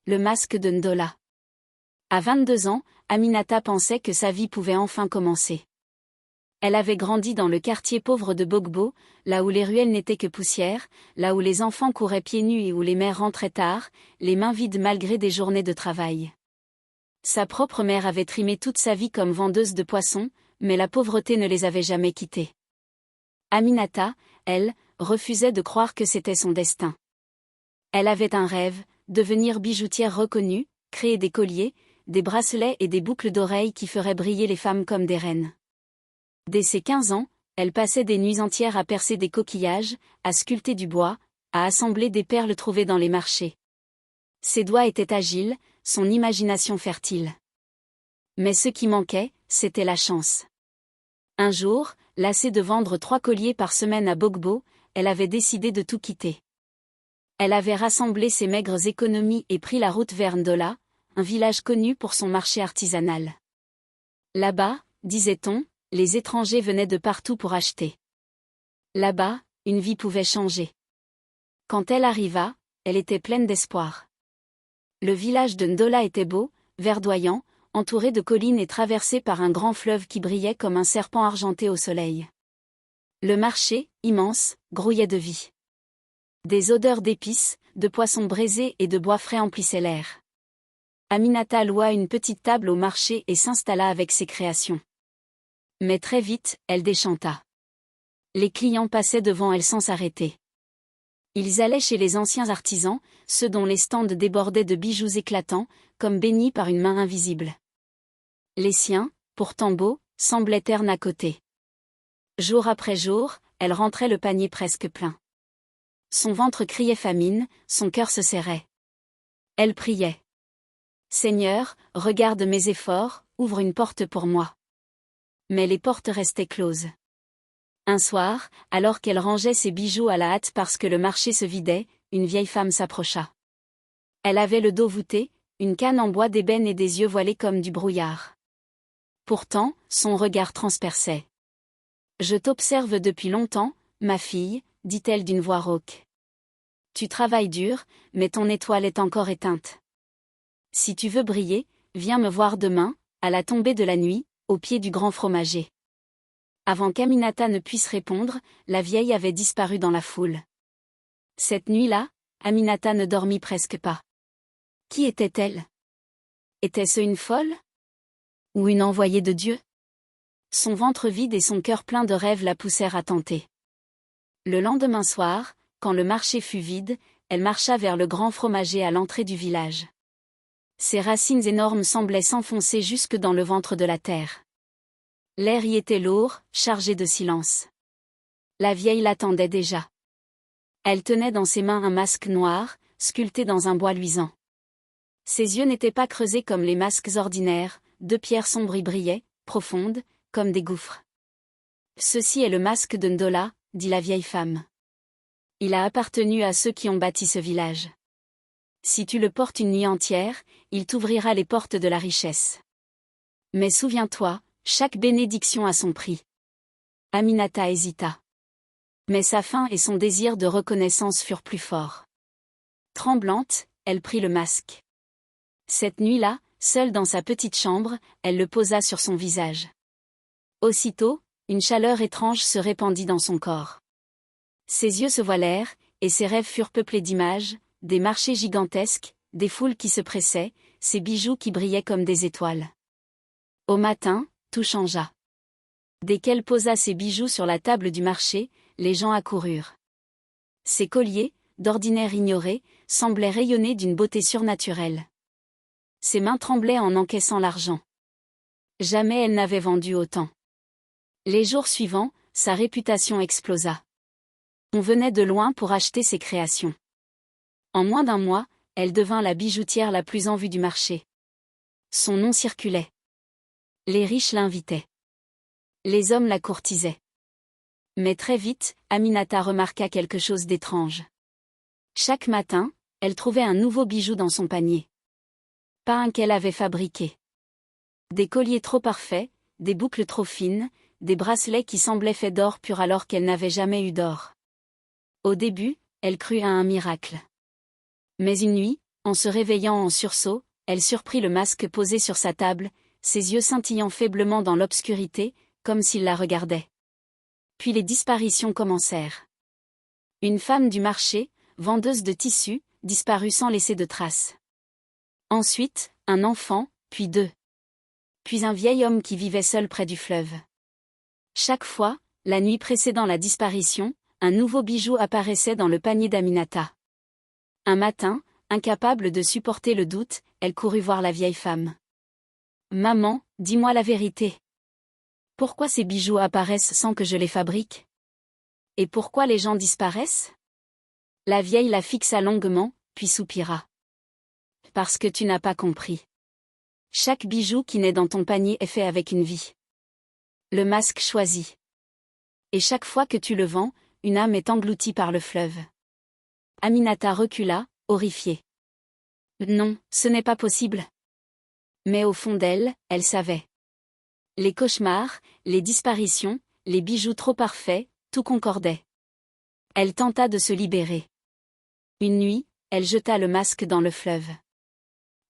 Le masque de Ndola. À 22 ans, Aminata pensait que sa vie pouvait enfin commencer. Elle avait grandi dans le quartier pauvre de Bogbo, là où les ruelles n'étaient que poussière, là où les enfants couraient pieds nus et où les mères rentraient tard, les mains vides malgré des journées de travail. Sa propre mère avait trimé toute sa vie comme vendeuse de poissons, mais la pauvreté ne les avait jamais quittés. Aminata, elle, refusait de croire que c'était son destin. Elle avait un rêve, devenir bijoutière reconnue, créer des colliers, des bracelets et des boucles d'oreilles qui feraient briller les femmes comme des reines. Dès ses 15 ans, elle passait des nuits entières à percer des coquillages, à sculpter du bois, à assembler des perles trouvées dans les marchés. Ses doigts étaient agiles, son imagination fertile. Mais ce qui manquait, c'était la chance. Un jour, lassée de vendre 3 colliers par semaine à Bogbo, elle avait décidé de tout quitter. Elle avait rassemblé ses maigres économies et pris la route vers Ndola, un village connu pour son marché artisanal. Là-bas, disait-on, les étrangers venaient de partout pour acheter. Là-bas, une vie pouvait changer. Quand elle arriva, elle était pleine d'espoir. Le village de Ndola était beau, verdoyant, entouré de collines et traversé par un grand fleuve qui brillait comme un serpent argenté au soleil. Le marché, immense, grouillait de vie. Des odeurs d'épices, de poissons braisés et de bois frais emplissaient l'air. Aminata loua une petite table au marché et s'installa avec ses créations. Mais très vite, elle déchanta. Les clients passaient devant elle sans s'arrêter. Ils allaient chez les anciens artisans, ceux dont les stands débordaient de bijoux éclatants, comme bénis par une main invisible. Les siens, pourtant beaux, semblaient ternes à côté. Jour après jour, elle rentrait le panier presque plein. Son ventre criait famine, son cœur se serrait. Elle priait. « Seigneur, regarde mes efforts, ouvre une porte pour moi. » Mais les portes restaient closes. Un soir, alors qu'elle rangeait ses bijoux à la hâte parce que le marché se vidait, une vieille femme s'approcha. Elle avait le dos voûté, une canne en bois d'ébène et des yeux voilés comme du brouillard. Pourtant, son regard transperçait. « Je t'observe depuis longtemps, ma fille, dit-elle d'une voix rauque. Tu travailles dur, mais ton étoile est encore éteinte. Si tu veux briller, viens me voir demain, à la tombée de la nuit, au pied du grand fromager. » Avant qu'Aminata ne puisse répondre, la vieille avait disparu dans la foule. Cette nuit-là, Aminata ne dormit presque pas. Qui était-elle? Était-ce une folle? Ou une envoyée de Dieu? Son ventre vide et son cœur plein de rêves la poussèrent à tenter. Le lendemain soir, quand le marché fut vide, elle marcha vers le grand fromager à l'entrée du village. Ses racines énormes semblaient s'enfoncer jusque dans le ventre de la terre. L'air y était lourd, chargé de silence. La vieille l'attendait déjà. Elle tenait dans ses mains un masque noir, sculpté dans un bois luisant. Ses yeux n'étaient pas creusés comme les masques ordinaires, deux pierres sombres y brillaient, profondes, comme des gouffres. « Ceci est le masque de Ndola, » dit la vieille femme. « Il a appartenu à ceux qui ont bâti ce village. Si tu le portes une nuit entière, il t'ouvrira les portes de la richesse. Mais souviens-toi, chaque bénédiction a son prix. » Aminata hésita. Mais sa faim et son désir de reconnaissance furent plus forts. Tremblante, elle prit le masque. Cette nuit-là, seule dans sa petite chambre, elle le posa sur son visage. Aussitôt, une chaleur étrange se répandit dans son corps. Ses yeux se voilèrent, et ses rêves furent peuplés d'images, des marchés gigantesques, des foules qui se pressaient, ses bijoux qui brillaient comme des étoiles. Au matin, tout changea. Dès qu'elle posa ses bijoux sur la table du marché, les gens accoururent. Ses colliers, d'ordinaire ignorés, semblaient rayonner d'une beauté surnaturelle. Ses mains tremblaient en encaissant l'argent. Jamais elle n'avait vendu autant. Les jours suivants, sa réputation explosa. On venait de loin pour acheter ses créations. En moins d'un mois, elle devint la bijoutière la plus en vue du marché. Son nom circulait. Les riches l'invitaient. Les hommes la courtisaient. Mais très vite, Aminata remarqua quelque chose d'étrange. Chaque matin, elle trouvait un nouveau bijou dans son panier. Pas un qu'elle avait fabriqué. Des colliers trop parfaits, des boucles trop fines, des bracelets qui semblaient faits d'or pur alors qu'elle n'avait jamais eu d'or. Au début, elle crut à un miracle. Mais une nuit, En se réveillant en sursaut, elle surprit le masque posé sur sa table, ses yeux scintillant faiblement dans l'obscurité, comme s'il la regardait. Puis les disparitions commencèrent. Une femme du marché, vendeuse de tissus, disparut sans laisser de traces. Ensuite, un enfant, puis deux. Puis un vieil homme qui vivait seul près du fleuve. Chaque fois, la nuit précédant la disparition, un nouveau bijou apparaissait dans le panier d'Aminata. Un matin, incapable de supporter le doute, elle courut voir la vieille femme. « Maman, dis-moi la vérité. Pourquoi ces bijoux apparaissent sans que je les fabrique? Et pourquoi les gens disparaissent ?» La vieille la fixa longuement, puis soupira. « Parce que tu n'as pas compris. Chaque bijou qui naît dans ton panier est fait avec une vie. Le masque choisit. Et chaque fois que tu le vends, une âme est engloutie par le fleuve. » Aminata recula, horrifiée. Non, ce n'est pas possible. Mais au fond d'elle, elle savait. Les cauchemars, les disparitions, les bijoux trop parfaits, tout concordait. Elle tenta de se libérer. Une nuit, elle jeta le masque dans le fleuve.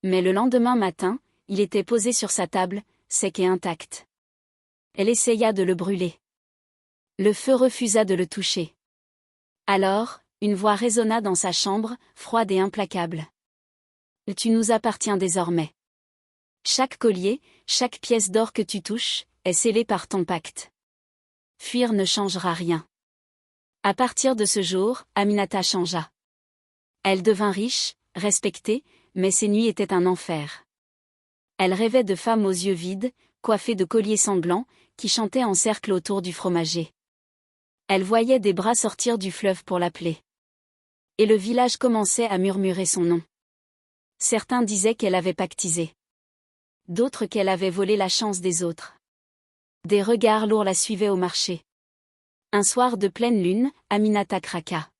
Mais le lendemain matin, il était posé sur sa table, sec et intact. Elle essaya de le brûler. Le feu refusa de le toucher. Alors, une voix résonna dans sa chambre, froide et implacable. « Tu nous appartiens désormais. Chaque collier, chaque pièce d'or que tu touches, est scellée par ton pacte. Fuir ne changera rien. » À partir de ce jour, Aminata changea. Elle devint riche, respectée, mais ses nuits étaient un enfer. Elle rêvait de femmes aux yeux vides, coiffées de colliers sanglants, qui chantaient en cercle autour du fromager. Elle voyait des bras sortir du fleuve pour l'appeler. Et le village commençait à murmurer son nom. Certains disaient qu'elle avait pactisé. D'autres qu'elle avait volé la chance des autres. Des regards lourds la suivaient au marché. Un soir de pleine lune, Aminata craqua.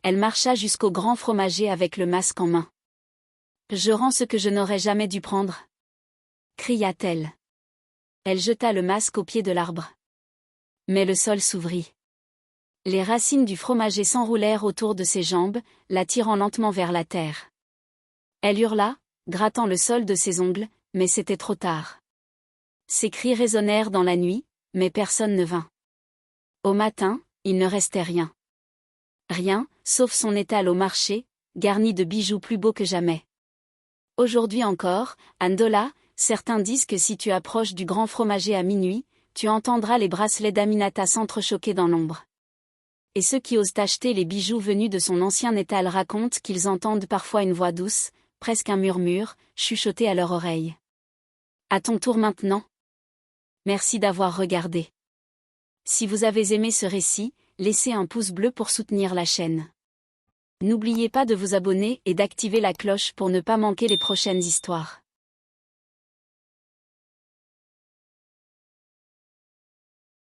Elle marcha jusqu'au grand fromager avec le masque en main. « Je rends ce que je n'aurais jamais dû prendre !» cria-t-elle. Elle jeta le masque au pied de l'arbre. Mais le sol s'ouvrit. Les racines du fromager s'enroulèrent autour de ses jambes, l'attirant lentement vers la terre. Elle hurla, grattant le sol de ses ongles, mais c'était trop tard. Ses cris résonnèrent dans la nuit, mais personne ne vint. Au matin, il ne restait rien. Rien, sauf son étal au marché, garni de bijoux plus beaux que jamais. Aujourd'hui encore, à Ndola, certains disent que si tu approches du grand fromager à minuit, tu entendras les bracelets d'Aminata s'entrechoquer dans l'ombre. Et ceux qui osent acheter les bijoux venus de son ancien étal racontent qu'ils entendent parfois une voix douce, presque un murmure, chuchoter à leur oreille. À ton tour maintenant. Merci d'avoir regardé. Si vous avez aimé ce récit, laissez un pouce bleu pour soutenir la chaîne. N'oubliez pas de vous abonner et d'activer la cloche pour ne pas manquer les prochaines histoires.